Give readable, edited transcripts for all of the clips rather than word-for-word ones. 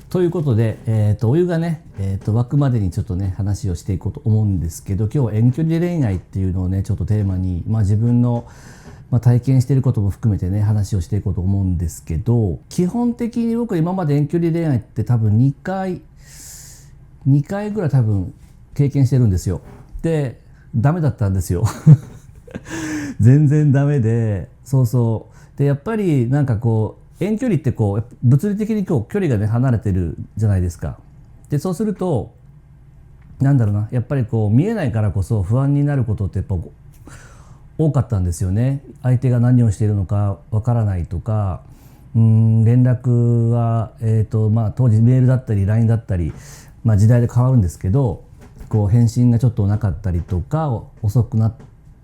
ということで、お湯がね、沸くまでにちょっとね話をしていこうと思うんですけど、今日は遠距離恋愛っていうのをねちょっとテーマに、自分の、体験していることも含めてね話をしていこうと思うんですけど、基本的に僕は今まで遠距離恋愛って多分2回ぐらい多分経験してるんですよ。でダメだったんですよ全然ダメで、でやっぱりなんかこう遠距離ってこう物理的にこう距離がね離れてるじゃないですか。でそうするとなんだろうな、やっぱりこう見えないからこそ不安になることってやっぱ多かったんですよね。相手が何をしているのかわからないとか、連絡は、当時メールだったり LINE だったり、時代で変わるんですけど、こう返信がちょっとなかったりとか遅くなっ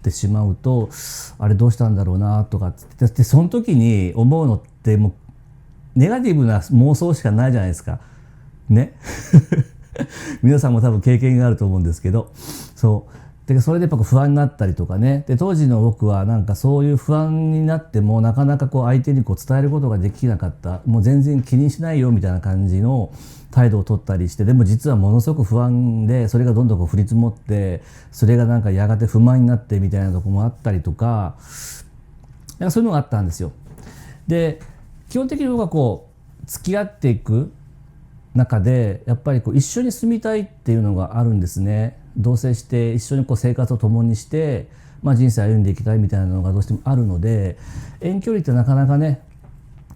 てしまうと、あれどうしたんだろうなとかってその時に思うのってもうネガティブな妄想しかないじゃないですかね皆さんも多分経験があると思うんですけど、でそれでやっぱ不安になったりとかね。で当時の僕はなんかそういう不安になってもなかなかこう相手にこう伝えることができなかった。もう全然気にしないよみたいな感じの態度を取ったりして、でも実はものすごく不安で、それがどんどんこう降り積もって、それがなんかやがて不満になってみたいなとこもあったりとか、そういうのがあったんですよ。で基本的に僕はこう付き合っていく中でやっぱりこう一緒に住みたいっていうのがあるんですね。同棲して一緒にこう生活を共にして、人生歩んでいきたいみたいなのがどうしてもあるので、遠距離ってなかなかね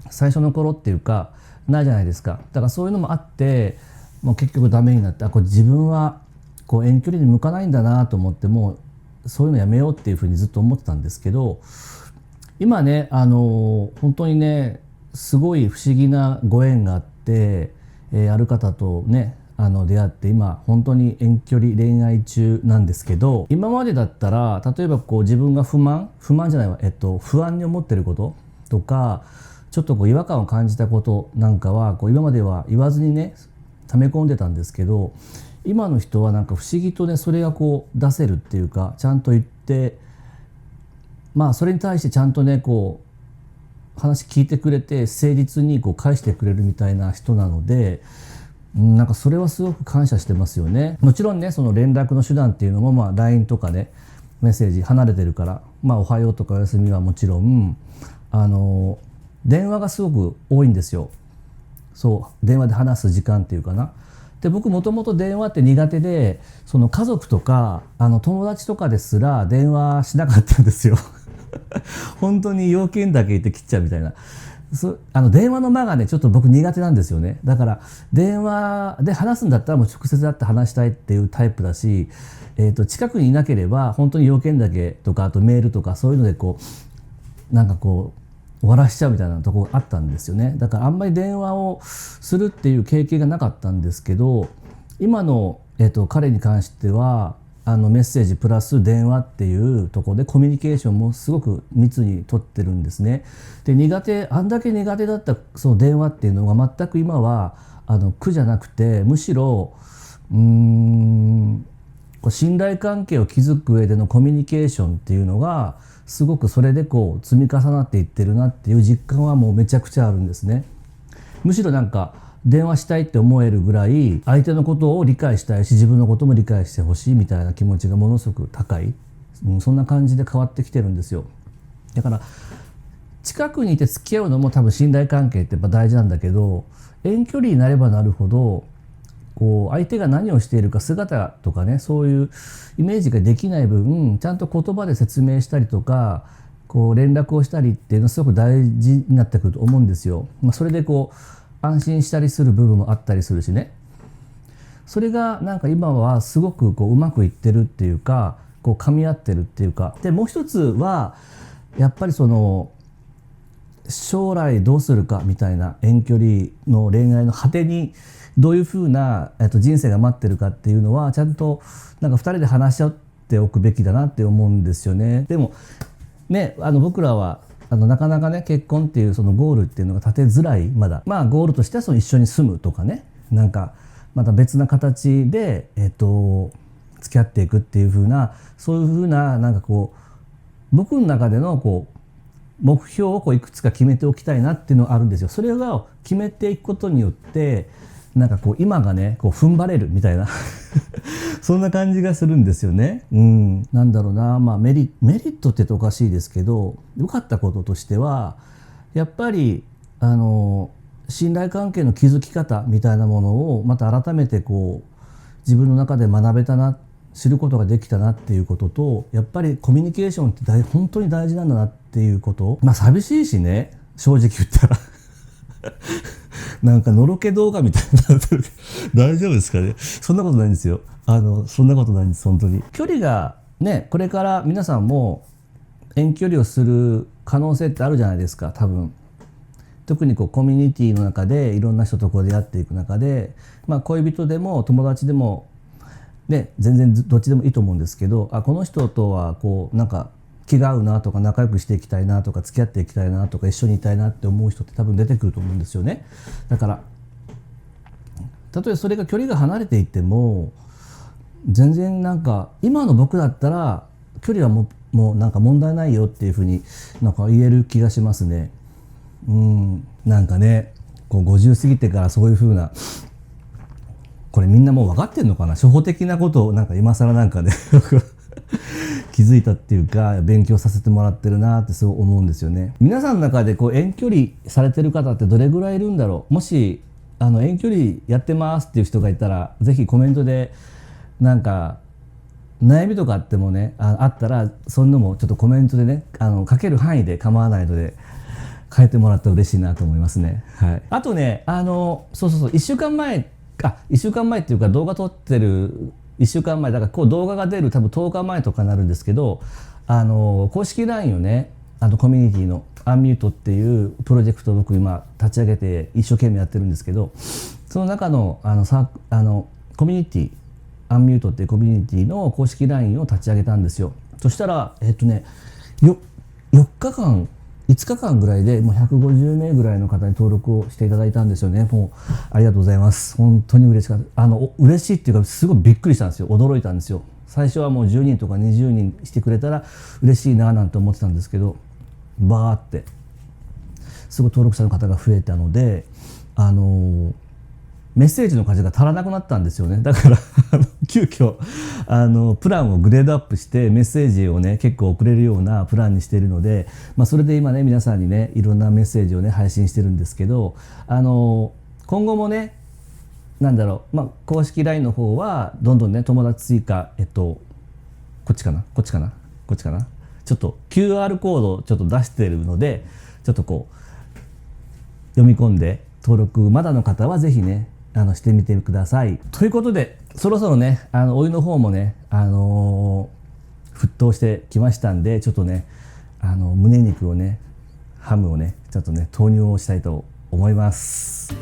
最初の頃っていうかないじゃないですか。だからそういうのもあって、もう結局ダメになって、これ自分はこう遠距離に向かないんだなと思って、もうそういうのやめようっていうふうにずっと思ってたんですけど、今ね本当にねすごい不思議なご縁があって、ある方とね出会って今本当に遠距離恋愛中なんですけど、今までだったら例えばこう自分が不満じゃないわ、不安に思ってることとか、ちょっとこう違和感を感じたことなんかはこう今までは言わずにね溜め込んでたんですけど、今の人はなんか不思議とねそれがこう出せるっていうか、ちゃんと言って、それに対してちゃんとねこう話聞いてくれて誠実にこう返してくれるみたいな人なので、なんかそれはすごく感謝してますよね。もちろんねその連絡の手段っていうのもLINE とかねメッセージ離れてるから、おはようとかおやすみはもちろん電話がすごく多いんですよ。電話で話す時間っていうかな。で僕もともと電話って苦手で、その家族とか友達とかですら電話しなかったんですよ本当に要件だけ言って切っちゃうみたいな。電話の間がねちょっと僕苦手なんですよね。だから電話で話すんだったらもう直接会って話したいっていうタイプだし、近くにいなければ本当に要件だけとか、あとメールとかそういうのでこうなんかこう終わらしちゃうみたいなところがあったんですよね。だからあんまり電話をするっていう経験がなかったんですけど、今の、彼に関してはメッセージプラス電話っていうところでコミュニケーションもすごく密に取ってるんですね。であんだけ苦手だったその電話っていうのが全く今は苦じゃなくて、むしろこう信頼関係を築く上でのコミュニケーションっていうのがすごくそれでこう積み重なっていってるなっていう実感はもうめちゃくちゃあるんですね。むしろなんか電話したいって思えるぐらい相手のことを理解したいし、自分のことも理解してほしいみたいな気持ちがものすごく高い、そんな感じで変わってきてるんですよ。だから近くにいて付き合うのも多分信頼関係ってやっぱ大事なんだけど、遠距離になればなるほどこう相手が何をしているか姿とかね、そういうイメージができない分、ちゃんと言葉で説明したりとかこう連絡をしたりっていうのはすごく大事になってくると思うんですよ。それでこう安心したりする部分もあったりするしね。それがなんか今はすごくこううまくいってるっていうか、こう噛み合ってるっていうか。でもう一つはやっぱりその将来どうするかみたいな、遠距離の恋愛の果てにどういうふうな人生が待ってるかっていうのはちゃんとなんか2人で話し合っておくべきだなって思うんですよね。でもね僕らはなかなかね結婚っていうそのゴールっていうのが立てづらい。まだゴールとしてはその一緒に住むとかね、なんかまた別な形で付き合っていくっていう風な、そういう風ななんかこう僕の中でのこう目標をこういくつか決めておきたいなっていうのがあるんですよ。それを決めていくことによってなんかこう今がねこう踏ん張れるみたいなそんな感じがするんですよね。なんだろうな、メリットって言うとおかしいですけど、良かったこととしてはやっぱり信頼関係の築き方みたいなものをまた改めてこう自分の中で学べたな、知ることができたなっていうことと、やっぱりコミュニケーションって本当に大事なんだなっていうこと。寂しいしね、正直言ったらなんかのろけ動画みたいになってる大丈夫ですかね。そんなことないんですよ。そんなことないんです、本当に。距離がね、これから皆さんも遠距離をする可能性ってあるじゃないですか、多分。特にこうコミュニティの中でいろんな人とこう出会っていく中で、恋人でも友達でもね、全然どっちでもいいと思うんですけど、この人とはこうなんか気が合うなとか、仲良くしていきたいなとか、付き合っていきたいなとか、一緒にいたいなって思う人って多分出てくると思うんですよね。だからたとえそれが距離が離れていっても全然なんか今の僕だったら距離はもうなんか問題ないよっていうふうになんか言える気がしますね。なんかね、こう50過ぎてからそういうふうな、これみんなもう分かってんのかな、初歩的なことをなんか今更なんかね気づいたっていうか、勉強させてもらってるなってそう思うんですよね。皆さんの中でこう遠距離されてる方ってどれぐらいいるんだろう。もし遠距離やってますっていう人がいたら、ぜひコメントでなんか悩みとかあってもね、あったらそんなのもちょっとコメントでね、書ける範囲で構わないので書いてもらったら嬉しいなと思いますね。はい。あとね、そう1週間前っていうか、動画撮ってる1週間前だから、こう動画が出る多分10日前とかになるんですけど、公式 LINE をね、コミュニティのアンミュートっていうプロジェクトを僕今立ち上げて一生懸命やってるんですけど、その中のコミュニティアンミュートっていうコミュニティの公式 LINE を立ち上げたんですよ。そしたら4日間5日間ぐらいでもう150名ぐらいの方に登録をしていただいたんですよね。もうありがとうございます。本当に嬉しかった。嬉しいっていうか、すごいびっくりしたんですよ。驚いたんですよ。最初はもう10人とか20人してくれたら嬉しいななんて思ってたんですけど、バーってすごい登録者の方が増えたので、メッセージの数が足らなくなったんですよね。だから急遽プランをグレードアップしてメッセージをね結構送れるようなプランにしているので、それで今ね皆さんにねいろんなメッセージをね配信してるんですけど、今後もね公式 LINE の方はどんどんね友達追加こっちかなちょっと QR コードをちょっと出してるので、ちょっとこう読み込んで登録まだの方はぜひねしてみてください。ということでそろそろねお湯の方もね沸騰してきましたんで、ちょっとね胸肉をねハムをねちょっとね投入をしたいと思います。